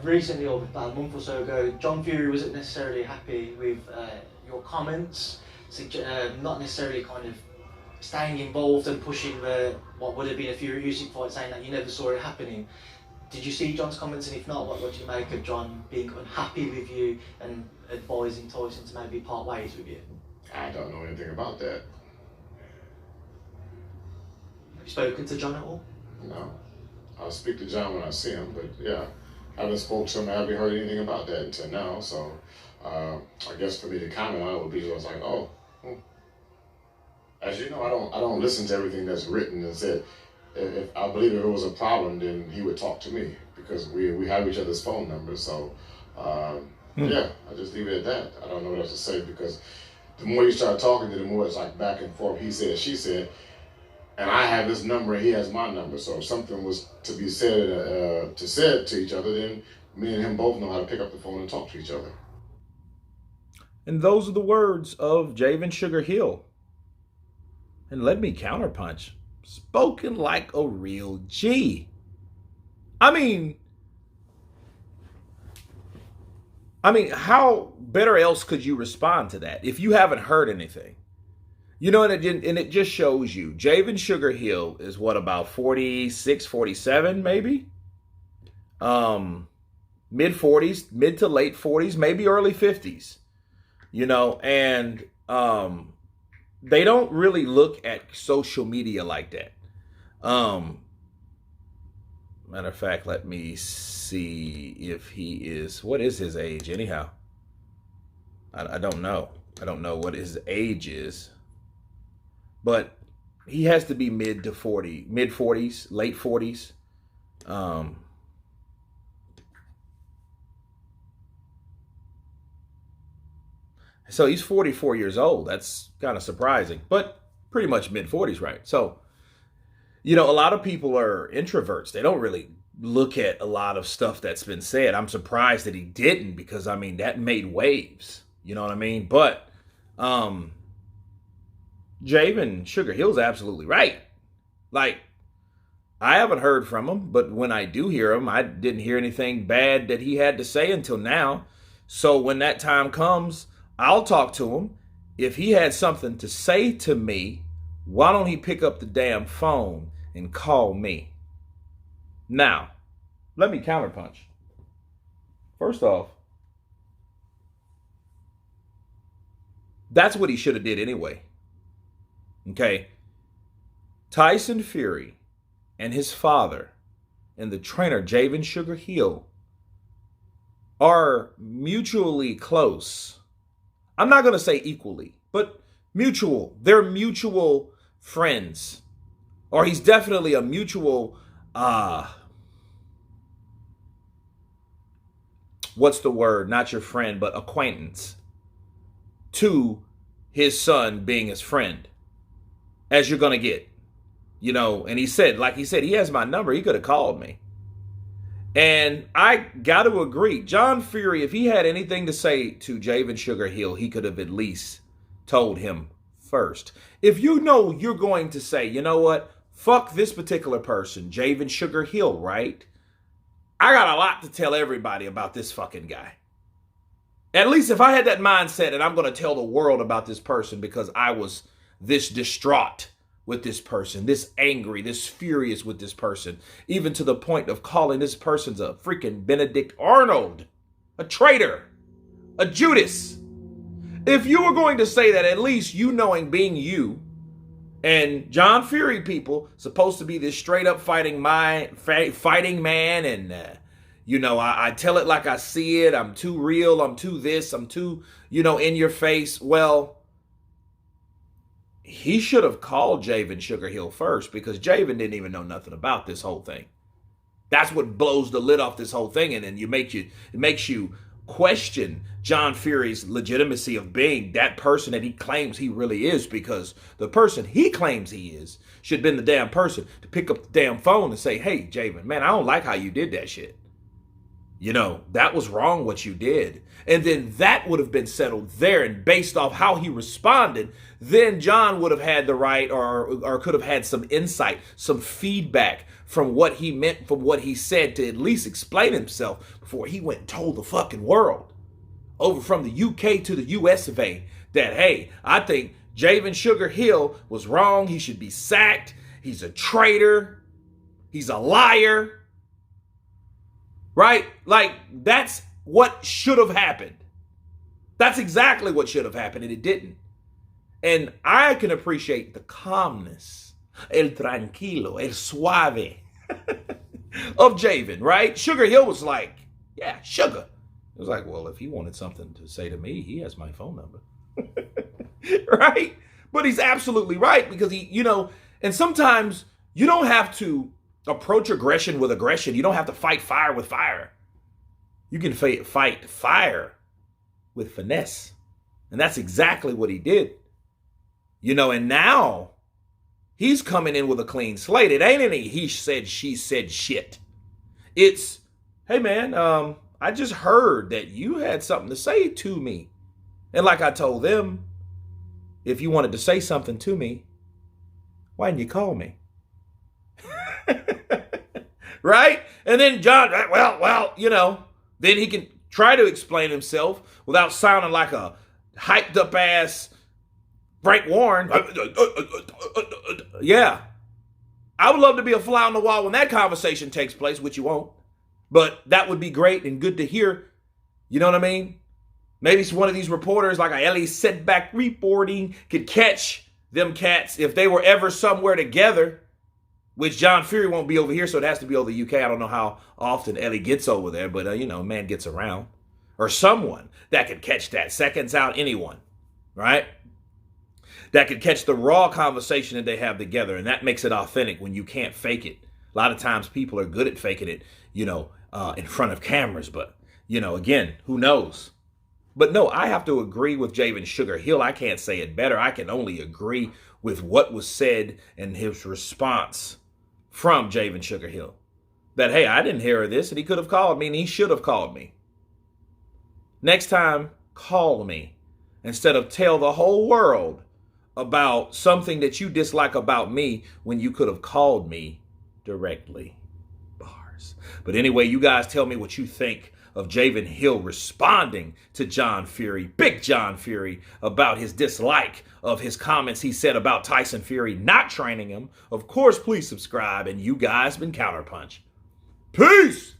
recently, or about a month or so ago, John Fury wasn't necessarily happy with your comments, not necessarily kind of staying involved and pushing what would have been a Fury Usyk fight, saying that you never saw it happening. Did you see John's comments, and if not, what do you make of John being unhappy with you and advising Tyson to maybe part ways with you? I don't know anything about that. Have you spoken to John at all? No. I'll speak to John when I see him, but yeah, I haven't spoken to him. I haven't heard anything about that until now. So I guess for me to comment on it would be, I was like, oh. As you know, I don't listen to everything that's written and said. If I believe if it was a problem, then he would talk to me because we have each other's phone numbers. So yeah, I just leave it at that. I don't know what else to say because the more you start talking, the more it's like back and forth. He said, she said, and I have this number and he has my number. So if something was to be said to each other, then me and him both know how to pick up the phone and talk to each other. And those are the words of Javen Sugar Hill. And let me counterpunch. Spoken like a real G. I mean, how better else could you respond to that if you haven't heard anything? You know, and it just shows you. Javen Sugar Hill is what, about 46, 47 maybe? Mid-40s, mid to late 40s, maybe early 50s. You know, and they don't really look at social media like that. Matter of fact, let me see if he is, what is his age anyhow? I don't know. I don't know what his age is. But he has to be mid 40s, late 40s. So he's 44 years old. That's kind of surprising, but pretty much mid 40s, right? So, you know, a lot of people are introverts. They don't really look at a lot of stuff that's been said. I'm surprised that he didn't because, I mean, that made waves. You know what I mean? But Javen Sugar Hill's absolutely right. Like, I haven't heard from him, but when I do hear him, I didn't hear anything bad that he had to say until now. So when that time comes, I'll talk to him. If he had something to say to me, why don't he pick up the damn phone and call me? Now, let me counterpunch. First off, that's what he should have did anyway. Okay? Tyson Fury and his father and the trainer, Javen Sugar Hill, are mutually close. I'm not going to say equally, but mutual. They're mutual friends. Or he's definitely a mutual, what's the word? Not your friend, but acquaintance to his son being his friend, as you're going to get. You know, and he said, he has my number. He could have called me. And I got to agree, John Fury, if he had anything to say to Javen Sugar Hill, he could have at least told him first. If you know you're going to say, you know what, fuck this particular person, Javen Sugar Hill, right? I got a lot to tell everybody about this fucking guy. At least if I had that mindset and I'm going to tell the world about this person because I was this distraught with this person, this angry, this furious with this person, even to the point of calling this person a freaking Benedict Arnold, a traitor, a Judas. If you were going to say that, at least you knowing being you and John Fury people supposed to be this straight up fighting man, and you know, I tell it like I see it. I'm too real. I'm too this. I'm too, you know, in your face. Well, he should have called Javen Sugar Hill first because Javen didn't even know nothing about this whole thing. That's what blows the lid off this whole thing, and then it makes you question John Fury's legitimacy of being that person that he claims he really is, because the person he claims he is should have been the damn person to pick up the damn phone and say, hey, Javen, man, I don't like how you did that shit. That was wrong what you did. And then that would have been settled there. And based off how he responded, then John would have had the right or could have had some insight, some feedback from what he meant, from what he said, to at least explain himself before he went and told the fucking world over from the UK to the US of A that, hey, I think Javen Sugar Hill was wrong. He should be sacked. He's a traitor. He's a liar. Right? Like, that's what should have happened. That's exactly what should have happened, and it didn't. And I can appreciate the calmness, el tranquilo, el suave of Javen, right? Sugar Hill was like, yeah, sugar. It was like, well, if he wanted something to say to me, he has my phone number. Right? But he's absolutely right, because and sometimes you don't have to approach aggression with aggression. You don't have to fight fire with fire. You can fight fire with finesse. And that's exactly what he did. And now he's coming in with a clean slate. It ain't any he said, she said shit. It's, hey man, I just heard that you had something to say to me. And like I told them, if you wanted to say something to me, why didn't you call me? Right? And then John, then he can try to explain himself without sounding like a hyped up ass Frank Warren. Yeah. I would love to be a fly on the wall when that conversation takes place, which you won't. But that would be great and good to hear. You know what I mean? Maybe one of these reporters like a Ellie Setback Reporting could catch them cats if they were ever somewhere together, which John Fury won't be over here, so it has to be over the UK. I don't know how often Ellie gets over there, but, man gets around. Or someone that could catch that. Seconds out, anyone, right? That could catch the raw conversation that they have together, and that makes it authentic when you can't fake it. A lot of times people are good at faking it, in front of cameras, but, again, who knows? But no, I have to agree with Javen Sugar Hill. I can't say it better. I can only agree with what was said and his response from Javen Sugar Hill. That, hey, I didn't hear this, and he could have called me, and he should have called me. Next time, call me instead of tell the whole world about something that you dislike about me when you could have called me directly. Bars. But anyway, you guys tell me what you think of Javen Hill responding to John Fury, Big John Fury, about his dislike of his comments he said about Tyson Fury not training him. Of course, please subscribe, and you guys been Counterpunch. Peace!